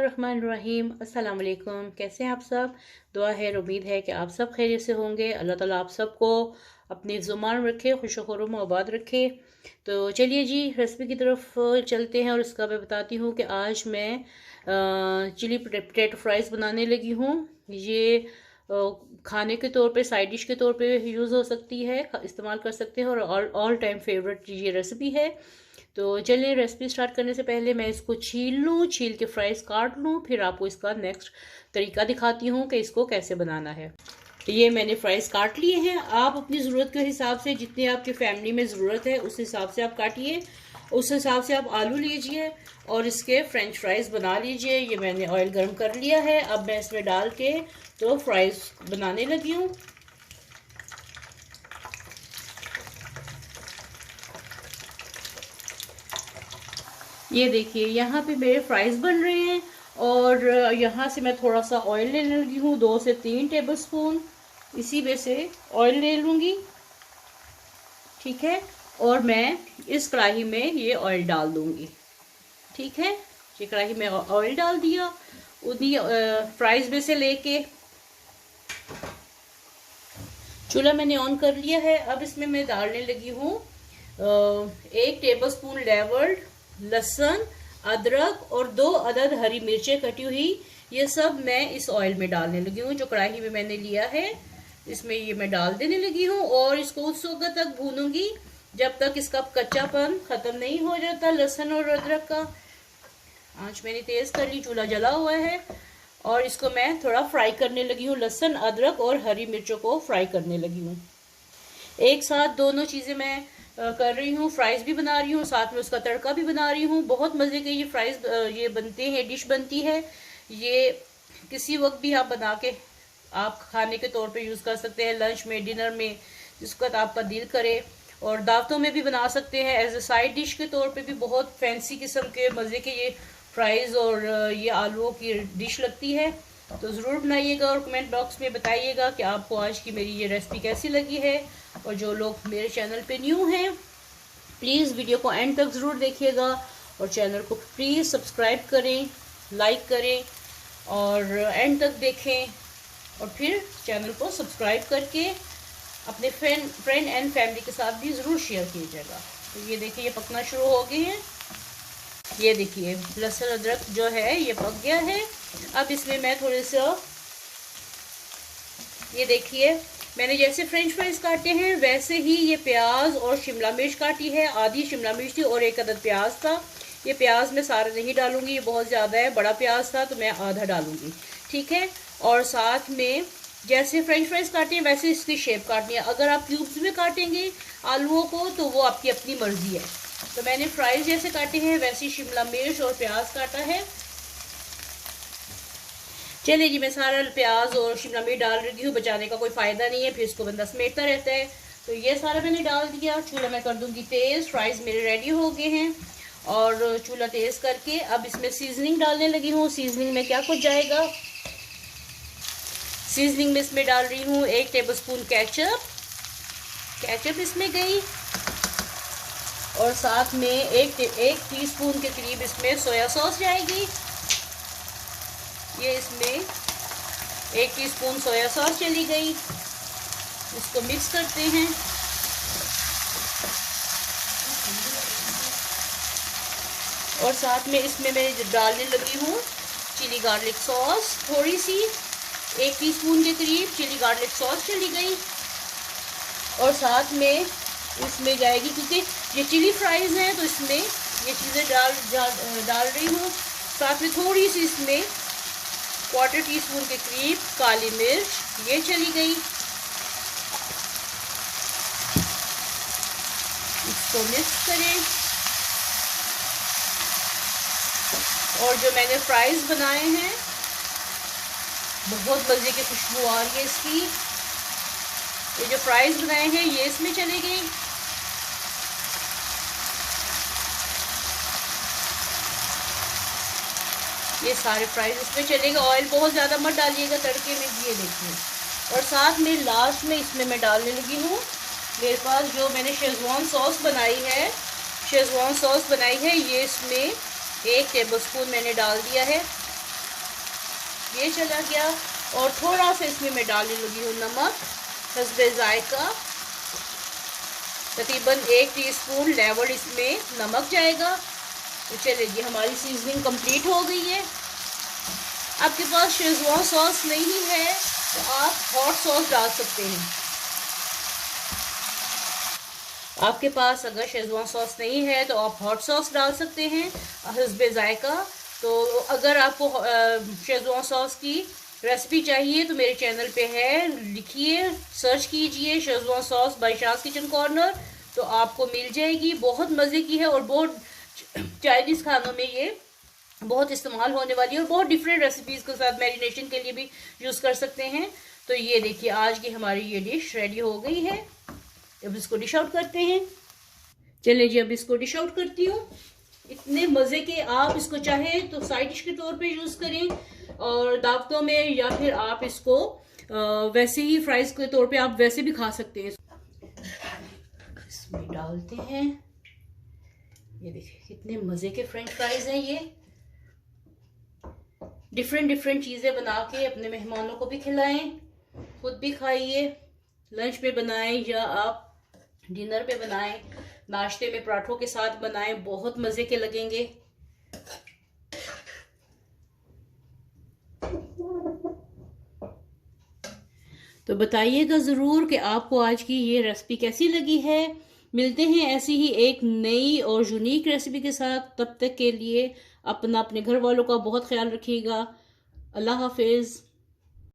बिस्मिल्लाहिर्रहमानिर्रहीम। अस्सलाम वालेकुम। कैसे हैं आप सब? दुआ है, उम्मीद है कि आप सब खैरियत से होंगे। अल्लाह ताला आप सबको अपने ज़ुबान रखे, खुश खुर्रम आबाद रखे। तो चलिए जी, रेसिपी की तरफ चलते हैं और इसका मैं बताती हूँ कि आज मैं चिली पोटैटो फ्राइज़ बनाने लगी हूँ। ये खाने के तौर पे, साइड डिश के तौर पे यूज़ हो सकती है, इस्तेमाल कर सकते हैं और ऑल टाइम फेवरेट ये रेसिपी है। तो चलिए, रेसिपी स्टार्ट करने से पहले मैं इसको छील लूँ, छील के फ्राइज़ काट लूँ, फिर आपको इसका नेक्स्ट तरीका दिखाती हूँ कि इसको कैसे बनाना है। ये मैंने फ्राइज़ काट लिए हैं। आप अपनी ज़रूरत के हिसाब से, जितनी आपकी फैमिली में ज़रूरत है उस हिसाब से आप काटिए, उस हिसाब से आप आलू लीजिए और इसके फ्रेंच फ्राइज़ बना लीजिए। ये मैंने ऑयल गर्म कर लिया है, अब मैं इसमें डाल के तो फ्राइज़ बनाने लगी हूँ। ये देखिए, यहाँ पे मेरे फ्राइज़ बन रहे हैं और यहाँ से मैं थोड़ा सा ऑयल लेने लगी हूँ, 2 से 3 टेबलस्पून इसी में से ऑयल ले लूँगी। ठीक है, और मैं इस कढ़ाई में ये ऑयल डाल दूँगी। ठीक है, ये कढ़ाई में ऑयल डाल दिया, उन्हीं फ्राइज़ में से लेके चूल्हा मैंने ऑन कर लिया है। अब इसमें मैं डालने लगी हूँ 1 टेबलस्पून लेवर्ड लहसुन, अदरक और 2 अदद हरी मिर्चें कटी हुई। ये सब मैं इस ऑयल में डालने लगी हूँ, जो कढ़ाई में मैंने लिया है इसमें ये मैं डाल देने लगी हूँ और इसको उस वक्त तक भूनूंगी जब तक इसका कच्चापन खत्म नहीं हो जाता लहसुन और अदरक का। आंच मैंने तेज कर ली, चूल्हा जला हुआ है और इसको मैं थोड़ा फ्राई करने लगी हूँ। लहसुन, अदरक और हरी मिर्चों को फ्राई करने लगी हूँ। एक साथ दोनों चीज़ें मैं कर रही हूँ, फ्राइज़ भी बना रही हूँ, साथ में उसका तड़का भी बना रही हूँ। बहुत मज़े के ये फ्राइज़ ये बनते हैं, डिश बनती है। ये किसी वक्त भी आप बना के आप खाने के तौर पे यूज़ कर सकते हैं, लंच में, डिनर में, जिस वक्त आपका दिल करे। और दावतों में भी बना सकते हैं, एज ए साइड डिश के तौर पे भी बहुत फैंसी किस्म के मज़े के ये फ्राइज़ और ये आलूओं की डिश लगती है। तो ज़रूर बनाइएगा और कमेंट बॉक्स में बताइएगा कि आपको आज की मेरी ये रेसिपी कैसी लगी है। और जो लोग मेरे चैनल पे न्यू हैं, प्लीज़ वीडियो को एंड तक ज़रूर देखिएगा और चैनल को प्लीज़ सब्सक्राइब करें, लाइक करें और एंड तक देखें। और फिर चैनल को सब्सक्राइब करके अपने फ्रेंड एंड फैमिली के साथ भी ज़रूर शेयर कीजिएगा। तो ये देखिए, ये पकना शुरू हो गए हैं। ये देखिए, लहसुन अदरक जो है ये पक गया है। अब इसमें मैं थोड़े से, ये देखिए, मैंने जैसे फ्रेंच फ्राइज़ काटे हैं वैसे ही ये प्याज और शिमला मिर्च काटी है। आधी शिमला मिर्च थी और 1 अदद प्याज था। ये प्याज मैं सारा नहीं डालूंगी, ये बहुत ज़्यादा है, बड़ा प्याज था तो मैं आधा डालूंगी। ठीक है, और साथ में जैसे फ्रेंच फ्राइज़ काटे हैं वैसे इसकी शेप काटनी है। अगर आप क्यूब्स में काटेंगे आलूओं को तो वो आपकी अपनी मर्जी है। तो मैंने फ्राइज़ जैसे काटे हैं वैसे शिमला मिर्च और प्याज काटा है। चलिए जी, मैं सारा प्याज और शिमला मिर्च डाल रही हूँ, बचाने का कोई फ़ायदा नहीं है, फिर इसको बंदा समेटता रहता है। तो ये सारा मैंने डाल दिया। चूल्हा मैं कर दूँगी तेज़। फ्राइज़ मेरे रेडी हो गए हैं और चूल्हा तेज़ करके अब इसमें सीजनिंग डालने लगी हूँ। सीजनिंग में क्या कुछ जाएगा, सीजनिंग में इसमें डाल रही हूँ 1 टेबलस्पून केचप इसमें गई और साथ में एक टीस्पून के करीब इसमें सोया सॉस जाएगी। ये इसमें 1 टीस्पून सोया सॉस चली गई। इसको मिक्स करते हैं। और साथ में इसमें मैं डालने लगी हूँ चिली गार्लिक सॉस, थोड़ी सी 1 टीस्पून के करीब चिली गार्लिक सॉस चली गई। और साथ में इसमें जाएगी, क्योंकि ये चिली फ्राइज़ हैं तो इसमें ये चीज़ें डाल रही हूँ। साथ में थोड़ी सी इसमें 1/4 टीस्पून के करीब काली मिर्च ये चली गई। इसको मिक्स करें और जो मैंने फ्राइज़ बनाए हैं, बहुत मज़े की खुशबू आ रही है इसकी। ये जो फ्राइज़ बनाए हैं ये इसमें चले गए। ये सारे फ्राइज़ इसमें चलेगा। ऑयल बहुत ज़्यादा मत डालिएगा तड़के में। ये देखिए, और साथ में लास्ट में इसमें मैं डालने लगी हूँ, मेरे पास जो मैंने शेज़वान सॉस बनाई है, ये इसमें 1 टेबलस्पून मैंने डाल दिया है। ये चला गया। और थोड़ा सा इसमें मैं डालने लगी हूँ नमक हस्बे जायका, तकरीबन 1 टीस्पून लेवल इसमें नमक जाएगा। तो चलिए हमारी सीजनिंग कंप्लीट हो गई है। आपके पास शेज़वान सॉस नहीं है तो आप हॉट सॉस डाल सकते हैं। आपके पास अगर शेज़वान सॉस नहीं है तो आप हॉट सॉस डाल सकते हैं हस्बे जायका। तो अगर आपको शेज़वान सॉस की रेसिपी चाहिए तो मेरे चैनल पे है, लिखिए, सर्च कीजिए Schezwan sauce by Shaz kitchen corner, तो आपको मिल जाएगी। बहुत मज़े की है और बहुत चाइनीज़ खानों में ये बहुत इस्तेमाल होने वाली है और बहुत डिफरेंट रेसिपीज़ के साथ मैरिनेशन के लिए भी यूज़ कर सकते हैं। तो ये देखिए आज की हमारी ये डिश रेडी हो गई है। अब इसको डिश आउट करते हैं। चलिए जी अब इसको डिश आउट करती हूँ। इतने मज़े के, आप इसको चाहे तो साइड डिश के तौर पे यूज़ करें और दावतों में, या फिर आप इसको वैसे ही फ्राइज के तौर पे आप वैसे भी खा सकते हैं। इसमें डालते हैं, ये देखिए कितने मज़े के फ्रेंच फ्राइज हैं। ये डिफरेंट चीज़ें बना के अपने मेहमानों को भी खिलाएं, खुद भी खाइए, लंच पे बनाएं या आप डिनर पे बनाएं, नाश्ते में पराठों के साथ बनाएं, बहुत मज़े के लगेंगे। तो बताइएगा ज़रूर कि आपको आज की ये रेसिपी कैसी लगी है। मिलते हैं ऐसी ही एक नई और यूनिक रेसिपी के साथ। तब तक के लिए अपना, अपने घर वालों का बहुत ख्याल रखिएगा। अल्लाह हाफिज़।